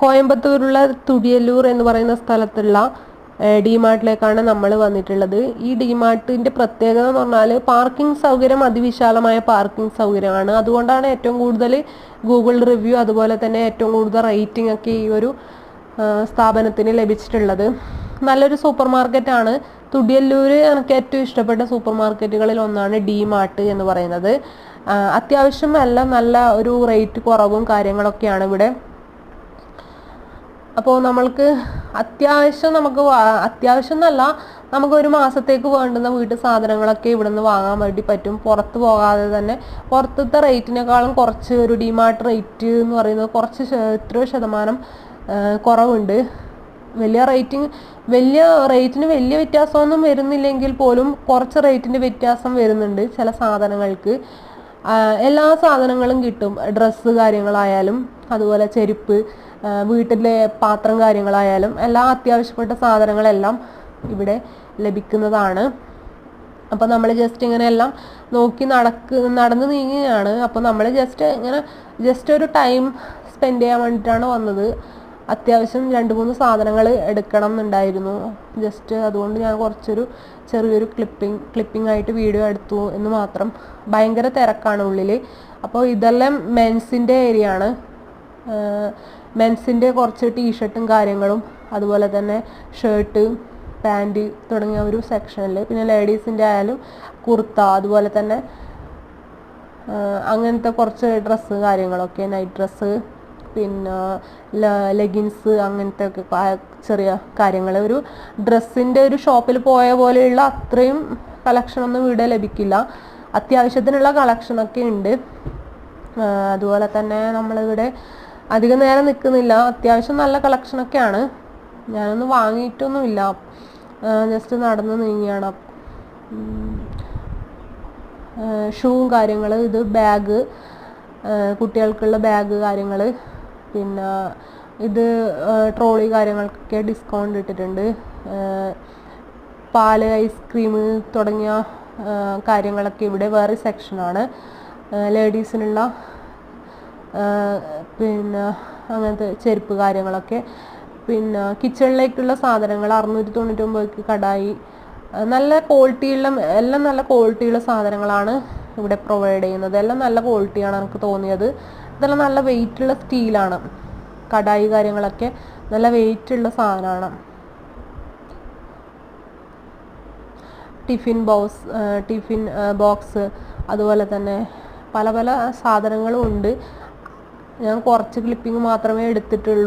കോയമ്പത്തൂരുള്ള തുടിയല്ലൂർ എന്ന് പറയുന്ന സ്ഥലത്തുള്ള ഡിമാർട്ടിലേക്കാണ് നമ്മൾ വന്നിട്ടുള്ളത്. ഈ ഡിമാർട്ടിന്റെ പ്രത്യേകത എന്ന് പറഞ്ഞാൽ പാർക്കിംഗ് സൗകര്യം അതിവിശാലമായ പാർക്കിംഗ് സൗകര്യമാണ്. അതുകൊണ്ടാണ് ഏറ്റവും കൂടുതൽ ഗൂഗിൾ റിവ്യൂ അതുപോലെ തന്നെ ഏറ്റവും കൂടുതൽ റേറ്റിംഗ് ഒക്കെ ഈ ഒരു സ്ഥാപനത്തിന് ലഭിച്ചിട്ടുള്ളത്. നല്ലൊരു സൂപ്പർ മാർക്കറ്റാണ്. തുടിയല്ലൂര് എനിക്ക് ഏറ്റവും ഇഷ്ടപ്പെട്ട സൂപ്പർ മാർക്കറ്റുകളിൽ ഒന്നാണ് ഡിമാർട്ട് എന്ന് പറയുന്നത്. അത്യാവശ്യം എല്ലാം നല്ല ഒരു റേറ്റ് കുറവും കാര്യങ്ങളൊക്കെയാണ് ഇവിടെ. അപ്പോൾ നമ്മൾക്ക് അത്യാവശ്യം എന്നല്ല, നമുക്ക് ഒരു മാസത്തേക്ക് വേണ്ടുന്ന വീട്ടു സാധനങ്ങളൊക്കെ ഇവിടെ നിന്ന് വാങ്ങാൻ വേണ്ടി പറ്റും. പുറത്ത് പോകാതെ തന്നെ പുറത്തത്തെ റേറ്റിനേക്കാളും കുറച്ച് ഒരു ഡിമാർട്ട് റേറ്റ് എന്ന് പറയുന്നത് കുറച്ച് എത്രയോ ശതമാനം കുറവുണ്ട്. വലിയ റേറ്റിന് വലിയ വ്യത്യാസമൊന്നും വരുന്നില്ലെങ്കിൽ പോലും കുറച്ച് റേറ്റിൻ്റെ വ്യത്യാസം വരുന്നുണ്ട് ചില സാധനങ്ങൾക്ക്. എല്ലാ സാധനങ്ങളും കിട്ടും. ഡ്രസ്സ് കാര്യങ്ങളായാലും അതുപോലെ ചെരുപ്പ്, വീട്ടിലെ പാത്രം കാര്യങ്ങളായാലും എല്ലാ അത്യാവശ്യപ്പെട്ട സാധനങ്ങളെല്ലാം ഇവിടെ ലഭിക്കുന്നതാണ്. അപ്പോൾ നമ്മൾ ജസ്റ്റ് ഇങ്ങനെ എല്ലാം നോക്കി നടന്ന് നീങ്ങുകയാണ്. അപ്പോൾ നമ്മൾ ജസ്റ്റ് ഒരു ടൈം സ്പെൻഡ് ചെയ്യാൻ വേണ്ടിയിട്ടാണ് വന്നത്. അത്യാവശ്യം 2-3 സാധനങ്ങൾ എടുക്കണം എന്നുണ്ടായിരുന്നു. ജസ്റ്റ് അതുകൊണ്ട് ഞാൻ ചെറിയൊരു ക്ലിപ്പിംഗ് ആയിട്ട് വീഡിയോ എടുത്തു എന്ന് മാത്രം. ഭയങ്കര തിരക്കാണ് ഉള്ളിൽ. അപ്പോൾ ഇതെല്ലാം മെൻസിൻ്റെ ഏരിയ ആണ്. മെൻസിൻ്റെ കുറച്ച് ടീഷർട്ടും കാര്യങ്ങളും അതുപോലെ തന്നെ ഷർട്ട്, പാൻറ് തുടങ്ങിയ ഒരു സെക്ഷനിൽ, പിന്നെ ലേഡീസിൻ്റെ ആയാലും കുർത്ത അതുപോലെ തന്നെ അങ്ങനത്തെ കുറച്ച് ഡ്രസ്സ് കാര്യങ്ങളൊക്കെ, നൈറ്റ് ഡ്രസ്സ്, പിന്നെ ലെഗിൻസ്, അങ്ങനത്തെ ഒക്കെ ചെറിയ കാര്യങ്ങൾ. ഒരു ഡ്രസ്സിൻ്റെ ഒരു ഷോപ്പിൽ പോയ പോലെയുള്ള അത്രയും കളക്ഷനൊന്നും ഇവിടെ ലഭിക്കില്ല. അത്യാവശ്യത്തിനുള്ള കളക്ഷനൊക്കെ ഉണ്ട്. അതുപോലെ തന്നെ നമ്മളിവിടെ അധികം നേരം നിൽക്കുന്നില്ല. അത്യാവശ്യം നല്ല കളക്ഷനൊക്കെയാണ്. ഞാനൊന്നും വാങ്ങിയിട്ടൊന്നുമില്ല, ജസ്റ്റ് നടന്ന് നീങ്ങിയാണ്. ഷൂവും കാര്യങ്ങൾ, ഇത് ബാഗ്, കുട്ടികൾക്കുള്ള ബാഗ് കാര്യങ്ങൾ, പിന്നെ ഇത് ട്രോളി കാര്യങ്ങൾക്കൊക്കെ ഡിസ്കൗണ്ട് ഇട്ടിട്ടുണ്ട്. പാല്, ഐസ്ക്രീം തുടങ്ങിയ കാര്യങ്ങളൊക്കെ ഇവിടെ വേറെ സെക്ഷനാണ്. ലേഡീസിനുള്ള പിന്നെ അങ്ങനത്തെ ചെരുപ്പ് കാര്യങ്ങളൊക്കെ, പിന്നെ കിച്ചണിലേക്കുള്ള സാധനങ്ങൾ 699 കടായി, നല്ല ക്വാളിറ്റിയുള്ള സാധനങ്ങളാണ് ഇവിടെ പ്രൊവൈഡ് ചെയ്യുന്നത്. എല്ലാം നല്ല ക്വാളിറ്റിയാണ് എനിക്ക് തോന്നിയത്. ഇതെല്ലാം നല്ല വെയിറ്റുള്ള സ്റ്റീലാണ്. കടായി കാര്യങ്ങളൊക്കെ നല്ല വെയിറ്റുള്ള സാധനമാണ്. ടിഫിൻ ബോക്സ് അതുപോലെ തന്നെ പല സാധനങ്ങളും ഉണ്ട്. ഞാൻ കുറച്ച് ക്ലിപ്പിംഗ് മാത്രമേ എടുത്തിട്ടുള്ളൂ.